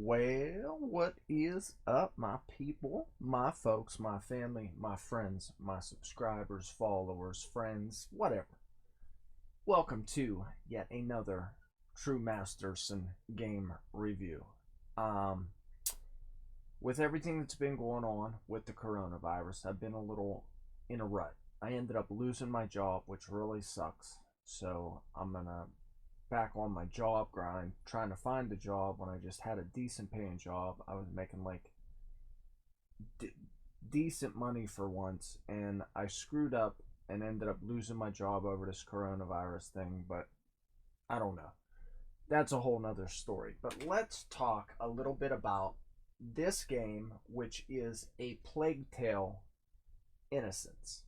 Well, what is up, my people, my folks, my family, my friends, my subscribers, followers, friends, whatever? Welcome to yet another True MasterSon game review. Um, with everything that's been going on with the coronavirus, I've been a little in a rut. I ended up losing my job, which really sucks. So I'm gonna back on my job grind, trying to find a job when I just had a decent paying job. I was making like decent money for once, and I screwed up and ended up losing my job over this coronavirus thing. But I don't know. That's a whole nother story. But let's talk a little bit about this game, which is a Plague Tale Innocence.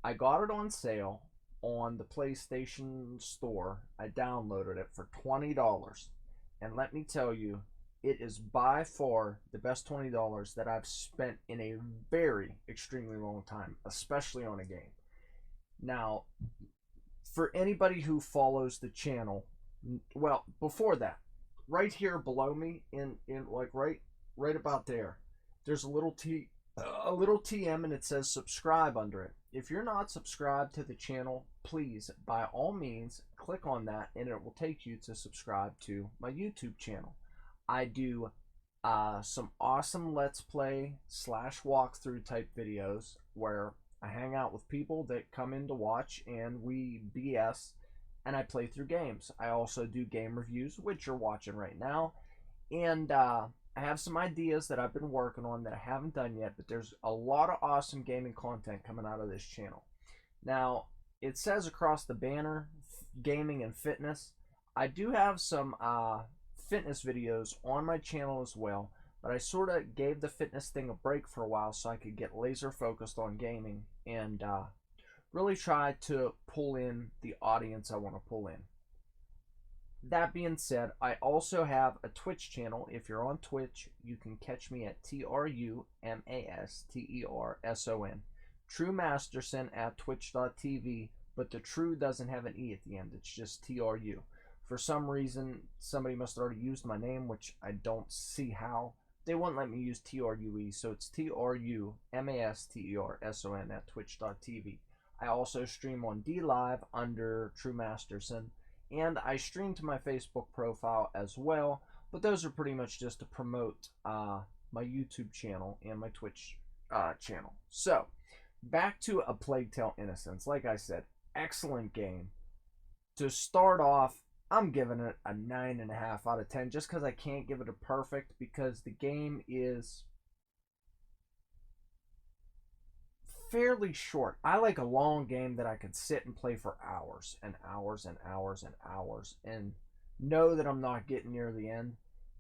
I got it on sale on the PlayStation Store. I downloaded it for $20. And let me tell you, it is by far the best $20 that I've spent in a very extremely long time, especially on a game. Now, for anybody who follows the channel, well, before that, right here below me, in like right about there, there's a little TM, and it says subscribe under it. If you're not subscribed to the channel, please, by all means, click on that, and it will take you to subscribe to my YouTube channel. I do some awesome Let's Play / walkthrough type videos where I hang out with people that come in to watch, and we BS, and I play through games. I also do game reviews, which you're watching right now, and I have some ideas that I've been working on that I haven't done yet, but there's a lot of awesome gaming content coming out of this channel. Now, it says across the banner, gaming and fitness. I do have some fitness videos on my channel as well, but I sort of gave the fitness thing a break for a while so I could get laser focused on gaming and really try to pull in the audience I want to pull in. That being said, I also have a Twitch channel. If you're on Twitch, you can catch me at TrueMasterson, True MasterSon at twitch.tv, but the True doesn't have an E at the end. It's just TRU. For some reason, somebody must have already used my name, which I don't see how. They wouldn't let me use TRUE, so it's TrueMasterson at twitch.tv. I also stream on DLive under True MasterSon, and I stream to my Facebook profile as well, but those are pretty much just to promote my YouTube channel and my Twitch channel. So, back to A Plague Tale Innocence. Like I said, excellent game. To start off, I'm giving it a 9.5 out of 10, just because I can't give it a perfect, because the game is fairly short. I like a long game that I could sit and play for hours and hours and hours and hours and know that I'm not getting near the end.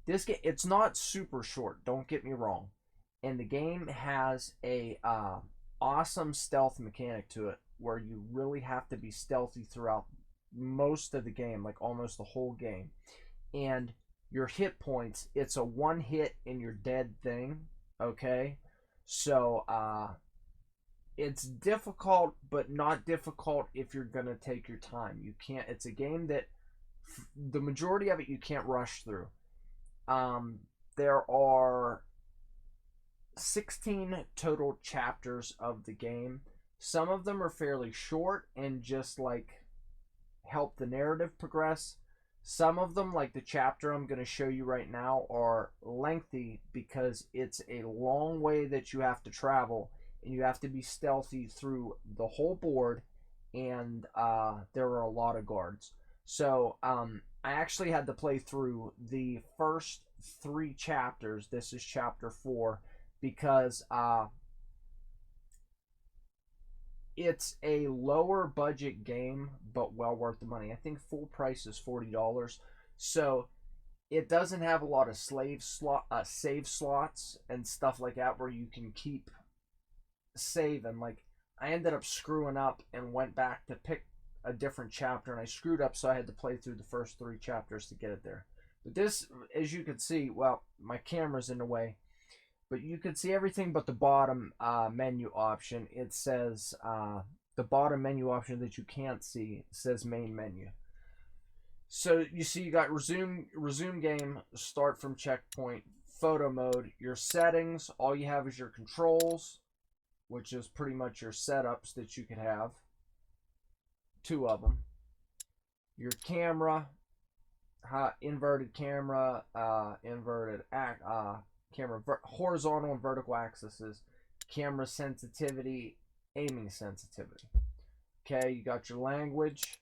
This game, it's not super short, don't get me wrong, and the game has a awesome stealth mechanic to it where you really have to be stealthy throughout most of the game, like almost the whole game. And your hit points, it's a one hit and you're dead thing, okay? So it's difficult, but not difficult if you're gonna take your time. You can't. It's a game that the majority of it you can't rush through. There are 16 total chapters of the game. Some of them are fairly short and just like help the narrative progress. Some of them, like the chapter I'm going to show you right now, are lengthy because it's a long way that you have to travel, and you have to be stealthy through the whole board, and there are a lot of guards. So I actually had to play through the first 3 chapters. This is chapter 4 because it's a lower budget game, but well worth the money. I think full price is $40. So it doesn't have a lot of save slots and stuff like that where you can keep saving. Like, I ended up screwing up and went back to pick a different chapter, and I screwed up, so I had to play through the first 3 chapters to get it there. But this, as you can see, well, my camera's in the way, but you can see everything but the bottom menu option. It says the bottom menu option that you can't see says main menu. So you see, you got resume game, start from checkpoint, photo mode, your settings. All you have is your controls, which is pretty much your setups that you could have. 2 of them. Your camera, inverted camera, camera, horizontal and vertical axes, camera sensitivity, aiming sensitivity. Okay, you got your language: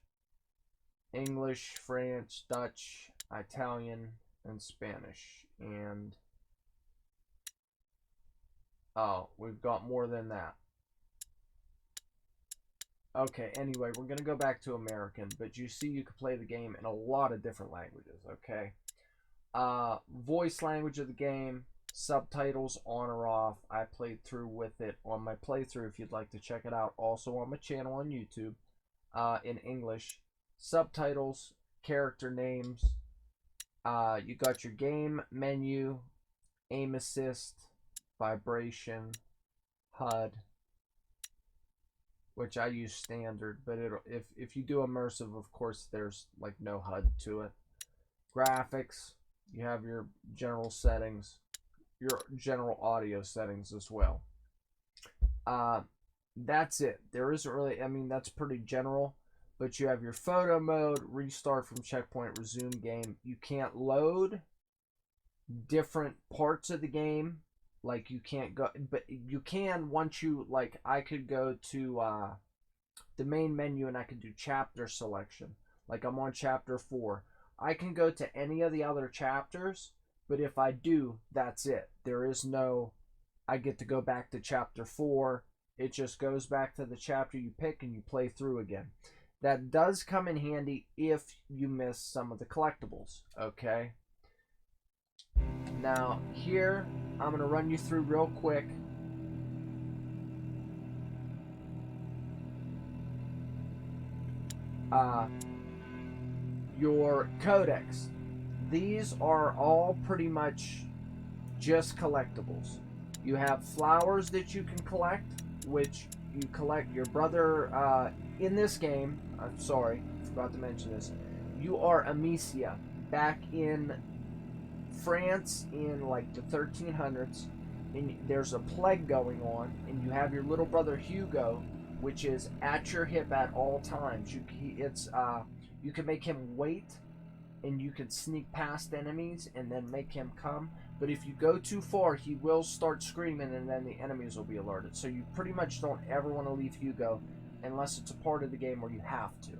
English, French, Dutch, Italian, and Spanish. And oh, we've got more than that. Okay, anyway, we're going to go back to American, but you see you can play the game in a lot of different languages, okay? Voice language of the game, subtitles on or off. I played through with it on my playthrough if you'd like to check it out. Also on my channel on YouTube, in English. Subtitles, character names. You got your game menu, aim assist, vibration, HUD, which I use standard, but if you do immersive, of course, there's like no HUD to it. Graphics, you have your general settings, your general audio settings as well. That's it. There isn't really, I mean, that's pretty general, but you have your photo mode, restart from checkpoint, resume game. You can't load different parts of the game. Like, you can't go, but you can once you, like, I could go to the main menu and I could do chapter selection. Like, I'm on chapter 4. I can go to any of the other chapters, but if I do, that's it. There is no, I get to go back to chapter 4. It just goes back to the chapter you pick and you play through again. That does come in handy if you miss some of the collectibles, okay? Now, here, I'm going to run you through real quick. Your codex. These are all pretty much just collectibles. You have flowers that you can collect, which you collect. Your brother, in this game, I'm sorry, I forgot to mention this, you are Amicia, back in France in like the 1300s, and there's a plague going on, and you have your little brother Hugo, which is at your hip at all times. You can make him wait, and you can sneak past enemies and then make him come. But if you go too far, he will start screaming, and then the enemies will be alerted. So you pretty much don't ever want to leave Hugo unless it's a part of the game where you have to.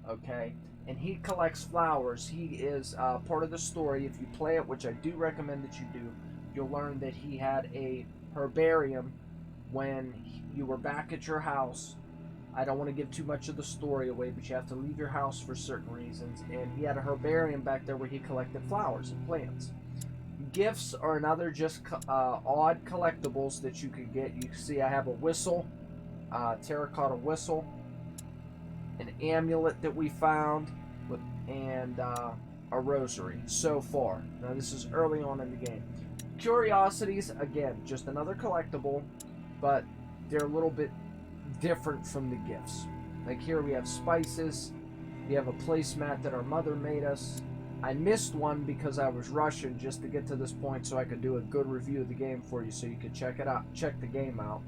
Okay? And he collects flowers. He is part of the story. If you play it, which I do recommend that you do, you'll learn that he had a herbarium when you were back at your house. I don't want to give too much of the story away, but you have to leave your house for certain reasons. And he had a herbarium back there where he collected flowers and plants. Gifts are another just odd collectibles that you could get. You see I have a whistle, terracotta whistle, an amulet that we found, and a rosary so far. Now this is early on in the game. Curiosities, again, just another collectible, but they're a little bit different from the gifts. Like here we have spices, we have a placemat that our mother made us. I missed one because I was rushing just to get to this point so I could do a good review of the game for you so you could check it out, check the game out.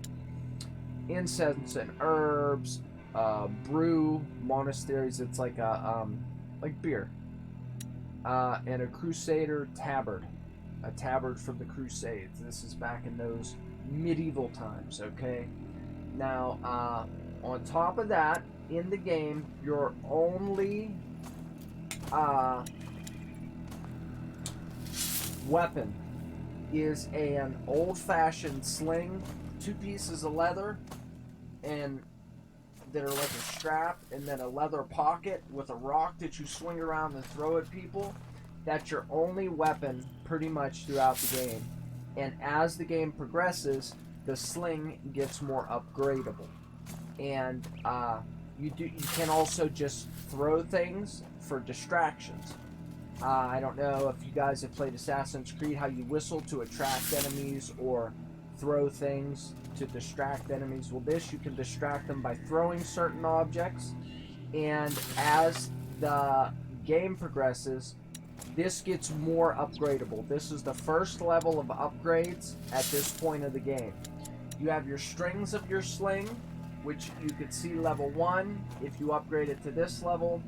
Incense and herbs, brew, monasteries, it's like a like beer. And a crusader tabard. A tabard from the Crusades. This is back in those medieval times, okay? Now, on top of that, in the game, your only weapon is an old-fashioned sling, 2 pieces of leather, and that are like a strap, and then a leather pocket with a rock that you swing around and throw at people. That's your only weapon pretty much throughout the game. And as the game progresses, the sling gets more upgradable. And you can also just throw things for distractions. I don't know if you guys have played Assassin's Creed, how you whistle to attract enemies or throw things to distract enemies. Well, this, you can distract them by throwing certain objects, and as the game progresses, this gets more upgradable. This is the first level of upgrades at this point of the game. You have your strings of your sling, which you could see level 1. If you upgrade it to this level,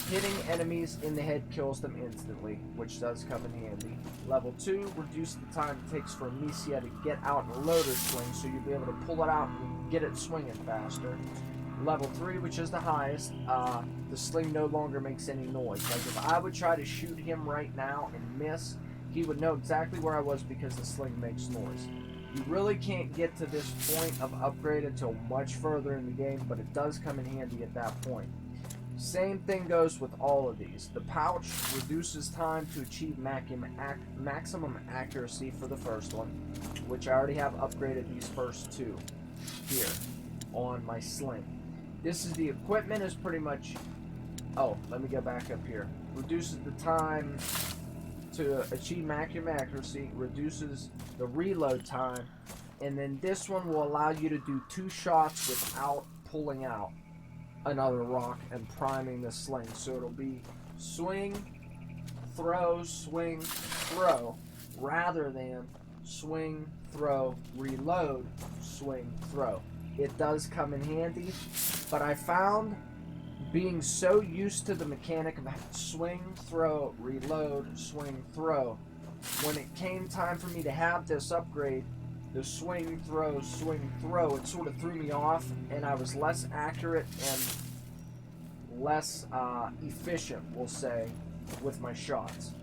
hitting enemies in the head kills them instantly, which does come in handy. Level 2, reduce the time it takes for Amicia to get out and load her sling, so you'll be able to pull it out and get it swinging faster. Level 3, which is the highest, the sling no longer makes any noise. Like if I would try to shoot him right now and miss, he would know exactly where I was because the sling makes noise. You really can't get to this point of upgrade until much further in the game, but it does come in handy at that point. Same thing goes with all of these. The pouch reduces time to achieve maximum accuracy for the first one, which I already have upgraded these first two here on my sling. This is the equipment is pretty much, oh, let me go back up here. Reduces the time to achieve maximum accuracy, reduces the reload time, and then this one will allow you to do 2 shots without pulling out another rock and priming the sling. So it'll be swing, throw, rather than swing, throw, reload, swing, throw. It does come in handy, but I found being so used to the mechanic of swing, throw, reload, swing, throw, when it came time for me to have this upgrade, the swing, throw, it sort of threw me off, and I was less accurate and less efficient, we'll say, with my shots.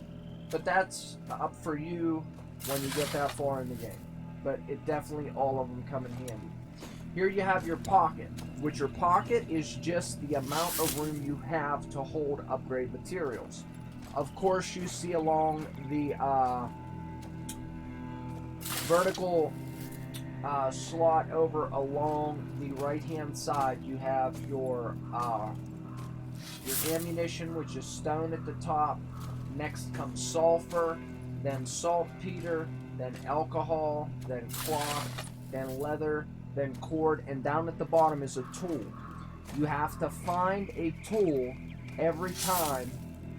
But that's up for you when you get that far in the game. But it definitely, all of them come in handy. Here you have your pocket, which your pocket is just the amount of room you have to hold upgrade materials. Of course, you see along the vertical slot over along the right-hand side, you have your ammunition, which is stone at the top. Next comes sulfur, then saltpeter, then alcohol, then cloth, then leather, then cord, and down at the bottom is a tool. You have to find a tool every time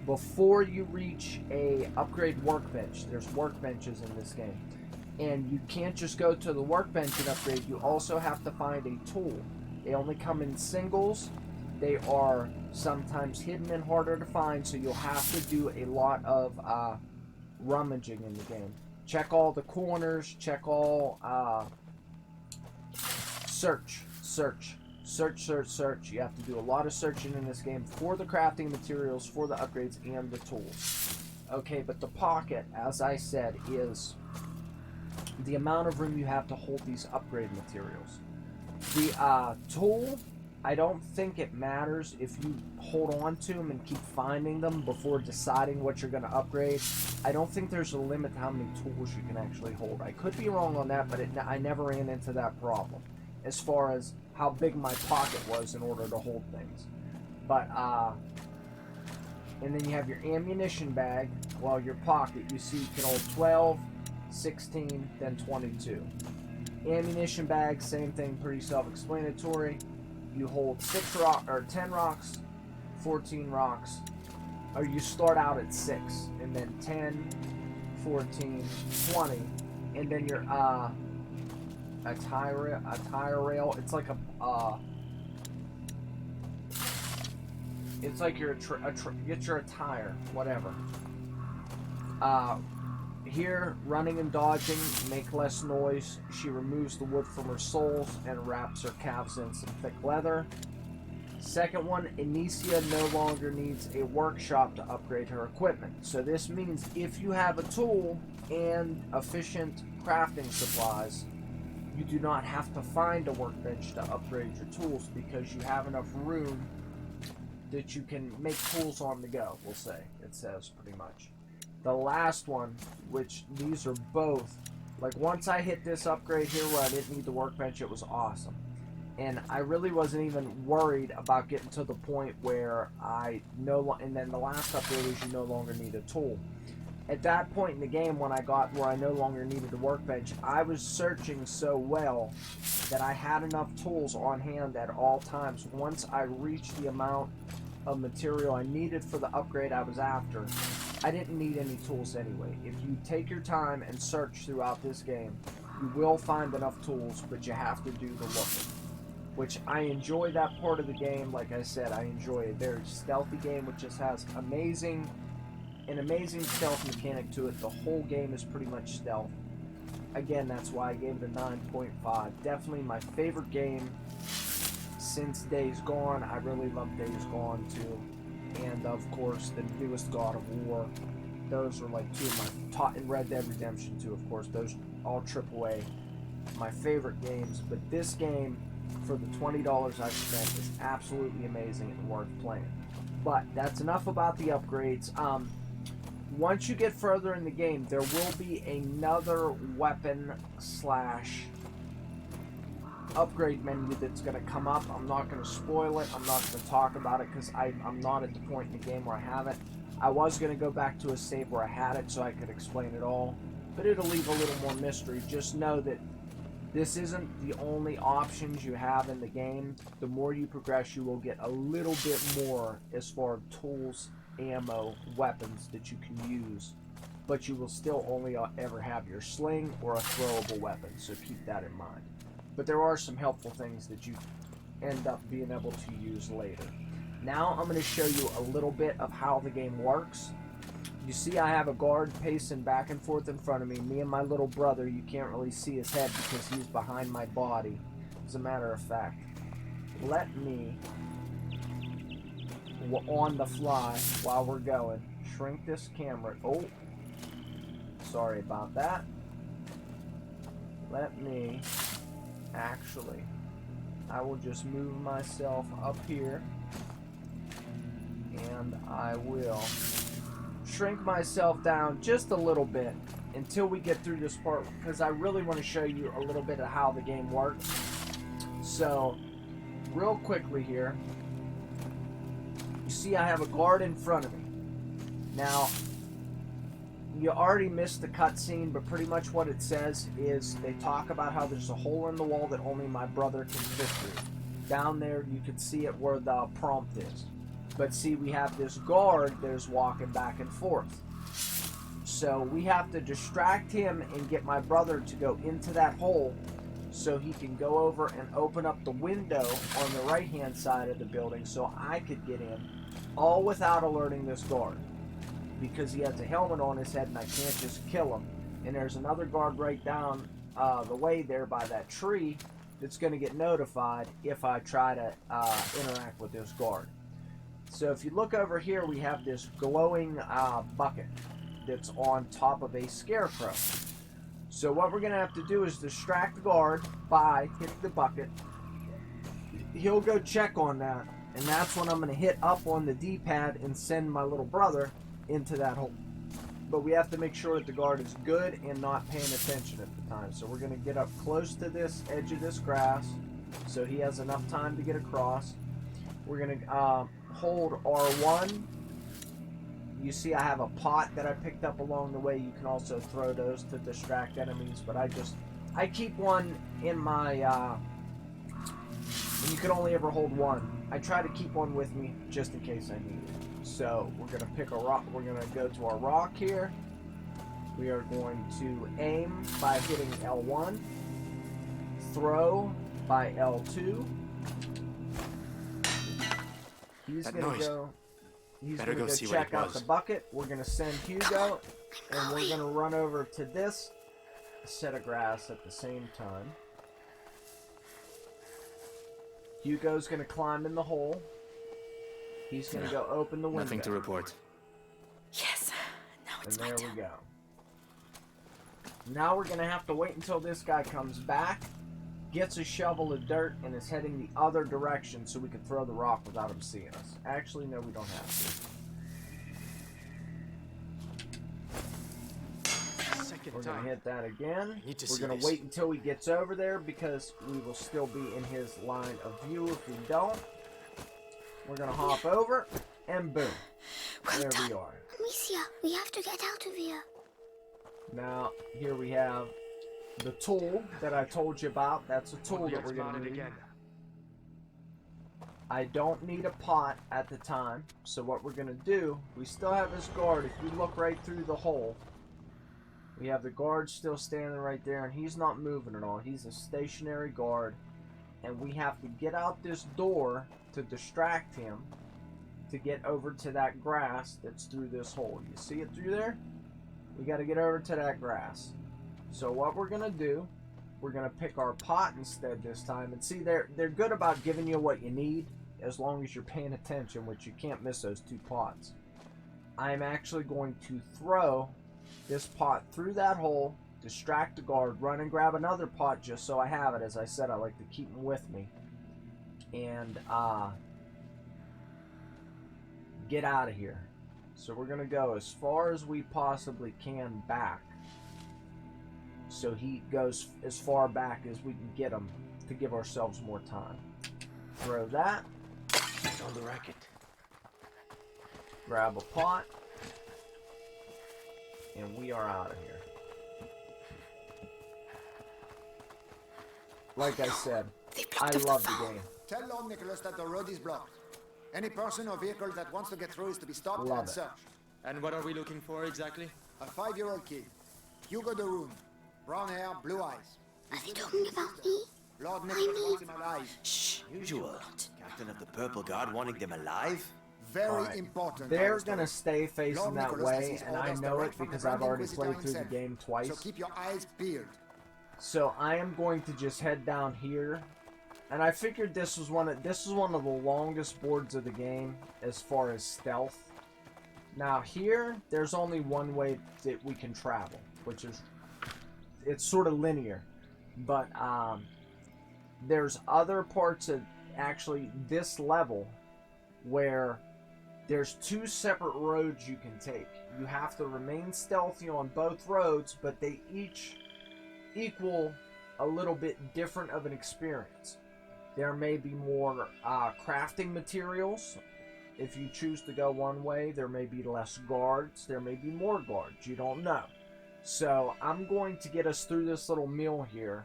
before you reach a upgrade workbench. There's workbenches in this game, and you can't just go to the workbench and upgrade. You also have to find a tool. They only come in singles. They are sometimes hidden and harder to find, so you'll have to do a lot of rummaging in the game. Check all the corners, check all search. You have to do a lot of searching in this game for the crafting materials, for the upgrades, and the tools. Okay, but the pocket, as I said, is the amount of room you have to hold these upgrade materials. The tool, I don't think it matters if you hold on to them and keep finding them before deciding what you're going to upgrade. I don't think there's a limit to how many tools you can actually hold. I could be wrong on that, but I never ran into that problem as far as how big my pocket was in order to hold things. But, and then you have your ammunition bag. Well, your pocket, you see you can hold 12, 16, then 22. Ammunition bag, same thing, pretty self-explanatory. You hold 10 rocks, 14 rocks, or you start out at 6, and then 10, 14, 20, and then your a tire rail. It's like it's like your get your attire, whatever. Here, running and dodging make less noise. She removes the wood from her soles and wraps her calves in some thick leather. Second one, Anicia no longer needs a workshop to upgrade her equipment. So this means if you have a tool and efficient crafting supplies, you do not have to find a workbench to upgrade your tools because you have enough room that you can make tools on the go, we'll say. It says pretty much. The last one, which these are both, like once I hit this upgrade here where I didn't need the workbench, it was awesome. And I really wasn't even worried about getting to the point where and then the last upgrade is you no longer need a tool. At that point in the game, when I got where I no longer needed the workbench, I was searching so well that I had enough tools on hand at all times. Once I reached the amount of material I needed for the upgrade I was after, I didn't need any tools anyway. If you take your time and search throughout this game, you will find enough tools, but you have to do the looking. Which I enjoy that part of the game. Like I said, I enjoy a very stealthy game, which just has an amazing stealth mechanic to it. The whole game is pretty much stealth. Again, that's why I gave it a 9.5. Definitely my favorite game since Days Gone. I really love Days Gone too. And of course, the newest God of War. Those were like two of my and Red Dead Redemption 2, of course. Those all AAA. My favorite games. But this game, for the $20 I've spent, is absolutely amazing and worth playing. But that's enough about the upgrades. Once you get further in the game, there will be another weapon slash upgrade menu that's going to come up. I'm not going to spoil it. I'm not going to talk about it because I'm not at the point in the game where I have it. I was going to go back to a save where I had it so I could explain it all, but it'll leave a little more mystery. Just know that this isn't the only options you have in the game. The more you progress, you will get a little bit more as far as tools, ammo, weapons that you can use, but you will still only ever have your sling or a throwable weapon, so keep that in mind. But there are some helpful things that you end up being able to use later. Now I'm going to show you a little bit of how the game works. You see I have a guard pacing back and forth in front of me. Me and my little brother, you can't really see his head because he's behind my body. As a matter of fact, let me, on the fly while we're going, shrink this camera. Oh, sorry about that. Let me, actually, I will just move myself up here and I will shrink myself down just a little bit until we get through this part, because I really want to show you a little bit of how the game works. So, real quickly here, you see I have a guard in front of me. Now, you already missed the cutscene, but pretty much what it says is they talk about how there's a hole in the wall that only my brother can fit through. Down there, you can see it where the prompt is. But see, we have this guard that is walking back and forth. So we have to distract him and get my brother to go into that hole so he can go over and open up the window on the right-hand side of the building so I could get in, all without alerting this guard. Because he has a helmet on his head and I can't just kill him. And there's another guard right down the way there by that tree that's going to get notified if I try to interact with this guard. So if you look over here, we have this glowing bucket that's on top of a scarecrow. So what we're going to have to do is distract the guard by hitting the bucket. He'll go check on that, and that's when I'm going to hit up on the D-pad and send my little brother into that hole. But we have to make sure that the guard is good and not paying attention at the time. So we're going to get up close to this edge of this grass so he has enough time to get across. We're going to hold R1. You see I have a pot that I picked up along the way. You can also throw those to distract enemies, but I keep one in my, and you can only ever hold one. I try to keep one with me just in case I need it. So we're going to pick a rock. We're going to go to our rock here. We are going to aim by hitting L1, throw by L2. He's going to go. He's going to go check out the bucket. We're going to send Hugo, and we're going to run over to this set of grass at the same time. Hugo's going to climb in the hole. He's going to go open the window. Nothing to report. Yes, now it's my turn. And there we go. Now we're going to have to wait until this guy comes back, gets a shovel of dirt, and is heading the other direction so we can throw the rock without him seeing us. Actually, no, we don't have to. We're going to hit that again. We're going to wait until he gets over there because we will still be in his line of view if we don't. We're going to hop over, and boom. There we are. Amicia, we have to get out of here. Now, here we have the tool that I told you about. That's a tool that we're going to need. I don't need a pot at the time, so what we're going to do, we still have this guard. If you look right through the hole, we have the guard still standing right there, and he's not moving at all. He's a stationary guard, and we have to get out this door to distract him to get over to that grass that's through this hole. You see it through there? We got to get over to that grass. So what we're going to do, we're going to pick our pot instead this time. And see, they're good about giving you what you need as long as you're paying attention, which you can't miss those 2 pots. I'm actually going to throw this pot through that hole, distract the guard, run and grab another pot just so I have it. As I said, I like to keep them with me. And get out of here. So we're going to go as far as we possibly can back. So he goes as far back as we can get him to give ourselves more time. Throw that. On the racket. Grab a pot. And we are out of here. Like I said, I love the game. Tell Lord Nicholas that the road is blocked. Any person or vehicle that wants to get through is to be stopped Love and it. searched. And what are we looking for exactly? A 5-year-old kid. Hugo de Rune. Brown hair, blue eyes. Are they talking about me? Lord Nicholas wants him alive. Shh, usual. Captain of the Purple Guard wanting them alive? Very important. They're going to stay facing Lord that Nicholas has way, his and I orders know it direct from the because I've Grand already Inquisitor played through the himself. game twice. So keep your eyes peeled. So I am going to just head down here, and I figured this was one of the longest boards of the game as far as stealth. Now here, there's only one way that we can travel, which is it's sort of linear, but there's other parts of actually this level where there's 2 separate roads you can take. You have to remain stealthy on both roads, but they each equal a little bit different of an experience. There may be more crafting materials. If you choose to go one way, there may be less guards. There may be more guards. You don't know. So I'm going to get us through this little meal here.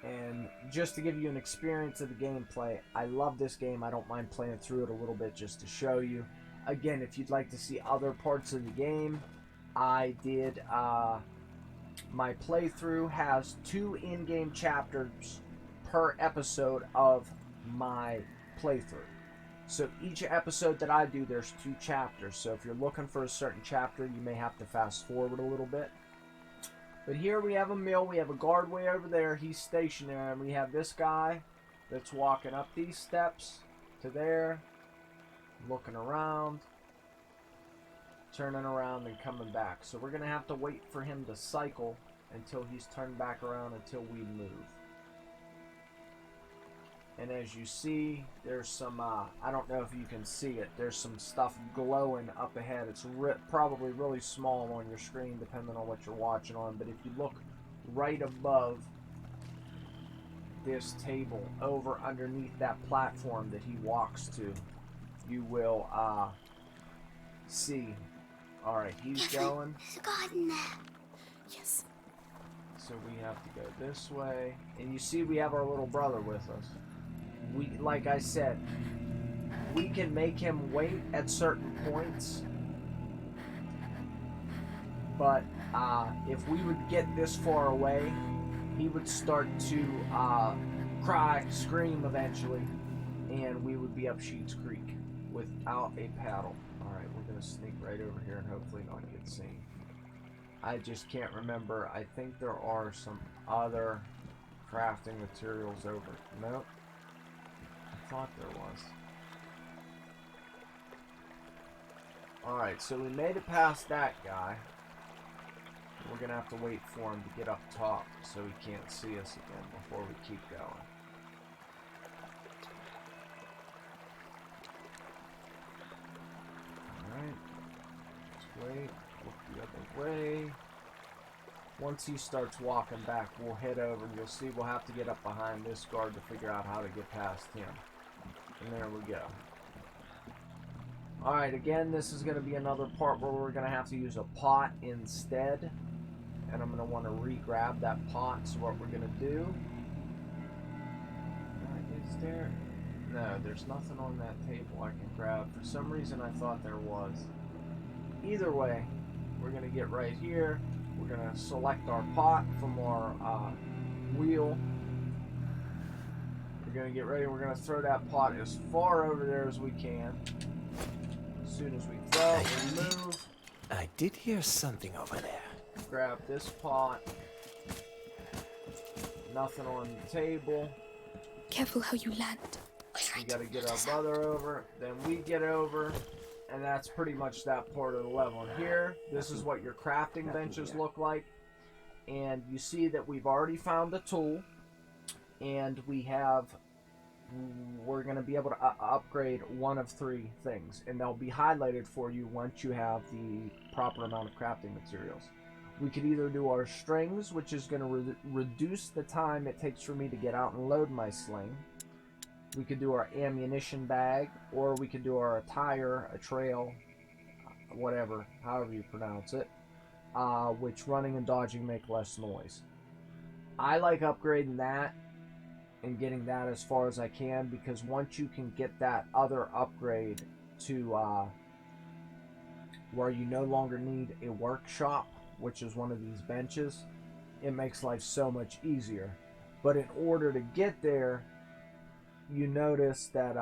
And just to give you an experience of the gameplay, I love this game. I don't mind playing through it a little bit just to show you. Again, if you'd like to see other parts of the game, I did... my playthrough has 2 in-game chapters per episode of my playthrough. So each episode that I do, there's 2 chapters. So if you're looking for a certain chapter, you may have to fast forward a little bit. But here we have a mill. We have a guard way over there. He's stationary. And we have this guy that's walking up these steps to there, looking around, turning around and coming back. So we're going to have to wait for him to cycle until he's turned back around until we move. And as you see, there's some, I don't know if you can see it, there's some stuff glowing up ahead. It's probably really small on your screen depending on what you're watching on, but if you look right above this table, over underneath that platform that he walks to, you will see. Alright, he's going. There's a garden there. Yes. So we have to go this way. And you see we have our little brother with us. We, like I said, we can make him wait at certain points. But if we would get this far away, he would start to cry, scream eventually, and we would be up Sheets Creek without a paddle. Alright, we're going to sneak right over here and hopefully not get seen. I just can't remember. I think there are some other crafting materials over. Nope. I thought there was. Alright, so we made it past that guy. We're going to have to wait for him to get up top so he can't see us again before we keep going. Alright. Let's wait. Look the other way. Once he starts walking back, we'll head over and you'll see we'll have to get up behind this guard to figure out how to get past him. And there we go. Alright, again, this is going to be another part where we're going to have to use a pot instead. And I'm going to want to re-grab that pot. So what we're going to do... Is there... No, there's nothing on that table I can grab. For some reason I thought there was. Either way, we're going to get right here. We're going to select our pot from our wheel. We're going to get ready. We're going to throw that pot as far over there as we can. As soon as we throw, we move. I did hear something over there. Grab this pot. Nothing on the table. Careful how you land. We gotta get our brother over, then we get over, and that's pretty much that part of the level. And here, this is what your crafting benches look like. And you see that we've already found the tool, and we're gonna be able to upgrade one of 3 things, and they'll be highlighted for you once you have the proper amount of crafting materials. We could either do our strings, which is going to reduce the time it takes for me to get out and load my sling. We could do our ammunition bag, or we could do our attire, a trail, whatever, however you pronounce it, which running and dodging make less noise. I like upgrading that and getting that as far as I can, because once you can get that other upgrade to where you no longer need a workshop, which is one of these benches, it makes life so much easier. But in order to get there, you notice that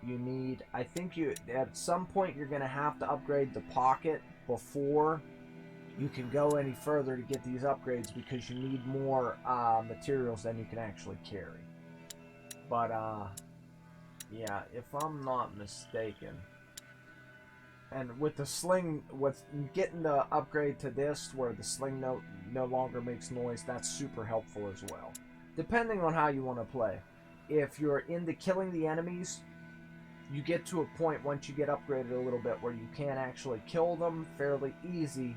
you need, I think at some point you're going to have to upgrade the pocket before you can go any further to get these upgrades, because you need more materials than you can actually carry. But yeah, if I'm not mistaken, and with the sling, with getting the upgrade to this where the sling no longer makes noise, that's super helpful as well, depending on how you want to play. If you're into killing the enemies, you get to a point once you get upgraded a little bit where you can actually kill them fairly easy.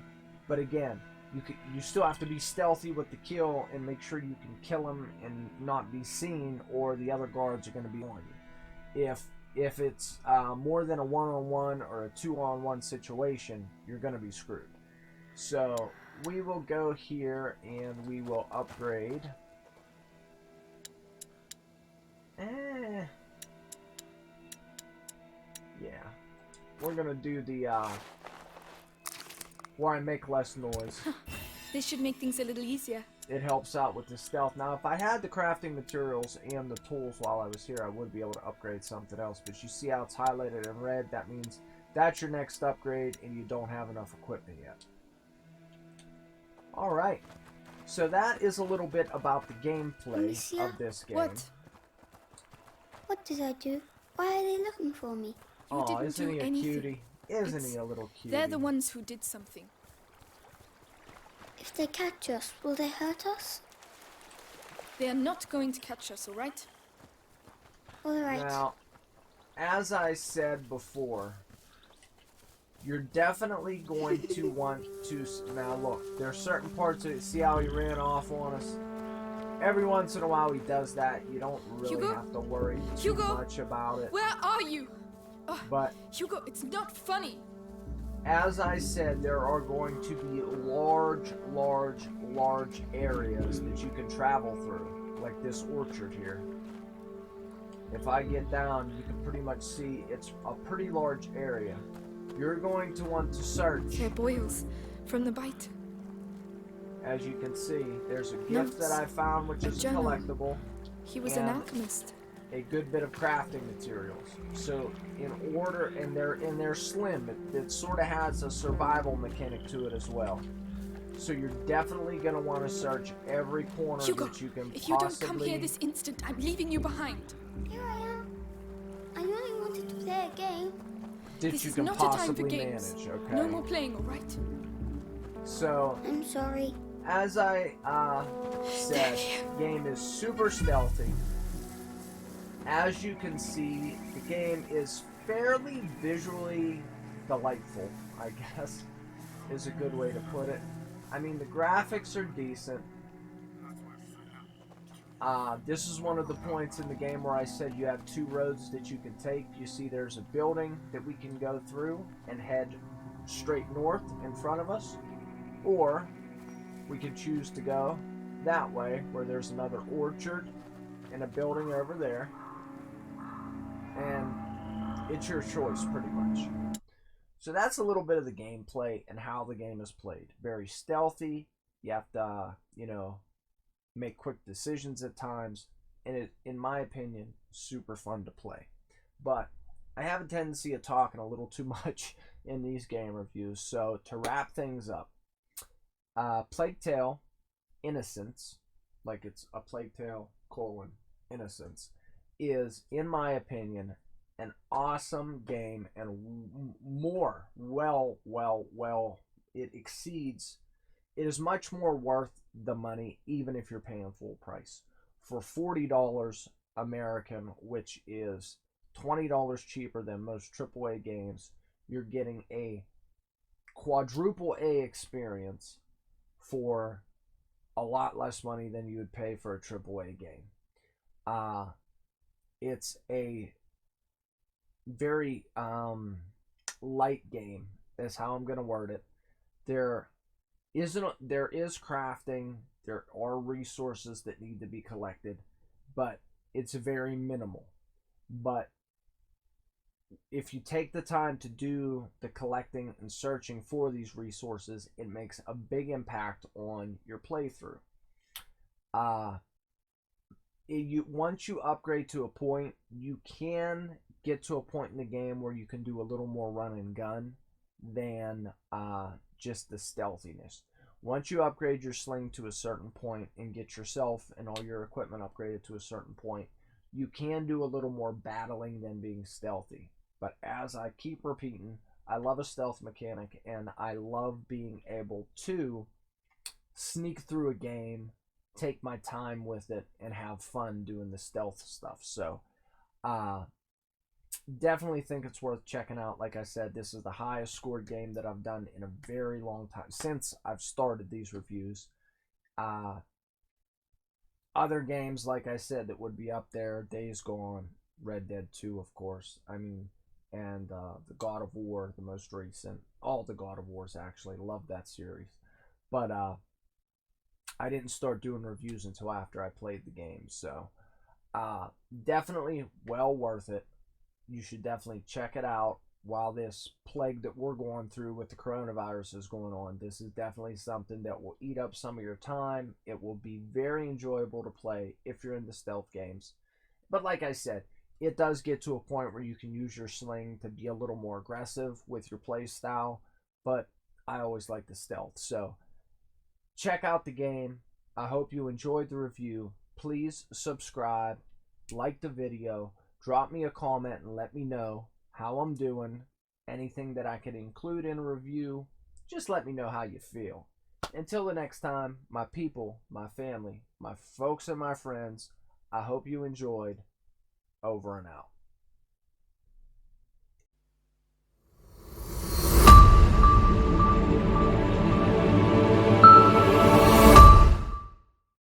But again, you still have to be stealthy with the kill and make sure you can kill them and not be seen, or the other guards are going to be on you. If it's more than a 1-on-1 or a 2-on-1 situation, you're going to be screwed. So we will go here and we will upgrade. Yeah, we're going to do the where I make less noise. This should make things a little easier. It helps out with the stealth. Now, if I had the crafting materials and the tools while I was here, I would be able to upgrade something else. But you see how it's highlighted in red? That means that's your next upgrade, and you don't have enough equipment yet. Alright. So that is a little bit about the gameplay Alicia? of this game. What? What did I do? Why are they looking for me? You Oh, didn't isn't do he a anything. cutie? Isn't It's- he a little cutie? They're the ones who did something. If they catch us, will they hurt us? They are not going to catch us, all right? All right. Now, as I said before, you're definitely going to want to... Now look, there are certain parts of it. See how he ran off on us? Every once in a while he does that. You don't really Hugo? have to worry too Hugo? much about it. Where are you? But Hugo, it's not funny. as I said, there are going to be large areas that you can travel through, like this orchard here. If I get down, you can pretty much see it's a pretty large area. You're going to want to search. They're boils from the bite. As you can see, there's a gift Notes. that I found, which A is journal. collectible, He was an And- alchemist. a good bit of crafting materials. So in order, and they're slim, it sort of has a survival mechanic to it as well. So you're definitely going to want to search every corner Hugo, that you can if you possibly... don't come here this instant, I'm leaving you behind. Here I am. I only wanted to play a game. that This you is can not a time for possibly games. manage, okay? No more playing, all right? So, I'm sorry. as I said, game is super stealthy. As you can see, the game is fairly visually delightful, I guess, is a good way to put it. I mean, the graphics are decent. This is one of the points in the game where I said you have 2 roads that you can take. You see there's a building that we can go through and head straight north in front of us. Or we can choose to go that way where there's another orchard. in a building over there, and it's your choice pretty much. So that's a little bit of the gameplay and how the game is played. Very stealthy. You have to, make quick decisions at times, and it, in my opinion, super fun to play. But I have a tendency of talking a little too much in these game reviews, so to wrap things up, Plague Tale Innocence, like it's a Plague Tale : Innocence, is, in my opinion, an awesome game, and more, it is much more worth the money, even if you're paying full price. For $40 American, which is $20 cheaper than most AAA games, you're getting a quadruple A experience for a lot less money than you would pay for a AAA game. It's a very light game, is how I'm going to word it. There is crafting, there are resources that need to be collected, but it's very minimal. But if you take the time to do the collecting and searching for these resources, it makes a big impact on your playthrough. Once you upgrade to a point, you can get to a point in the game where you can do a little more run and gun than just the stealthiness. Once you upgrade your sling to a certain point and get yourself and all your equipment upgraded to a certain point, you can do a little more battling than being stealthy. But as I keep repeating, I love a stealth mechanic, and I love being able to sneak through a game, take my time with it, and have fun doing the stealth stuff. So definitely think it's worth checking out. Like I said, this is the highest scored game that I've done in a very long time, since I've started these reviews. Other games, like I said, that would be up there: Days Gone, Red Dead 2, of course. And the God of War, the most recent. All the God of Wars, actually. Love that series. But I didn't start doing reviews until after I played the game. So definitely well worth it. You should definitely check it out while this plague that we're going through with the coronavirus is going on. This is definitely something that will eat up some of your time. It will be very enjoyable to play if you're into stealth games. But like I said, it does get to a point where you can use your sling to be a little more aggressive with your play style, but I always like the stealth. So check out the game. I hope you enjoyed the review. Please subscribe, like the video, drop me a comment and let me know how I'm doing, anything that I could include in a review. Just let me know how you feel. Until the next time, my people, my family, my folks, and my friends, I hope you enjoyed. Over and out.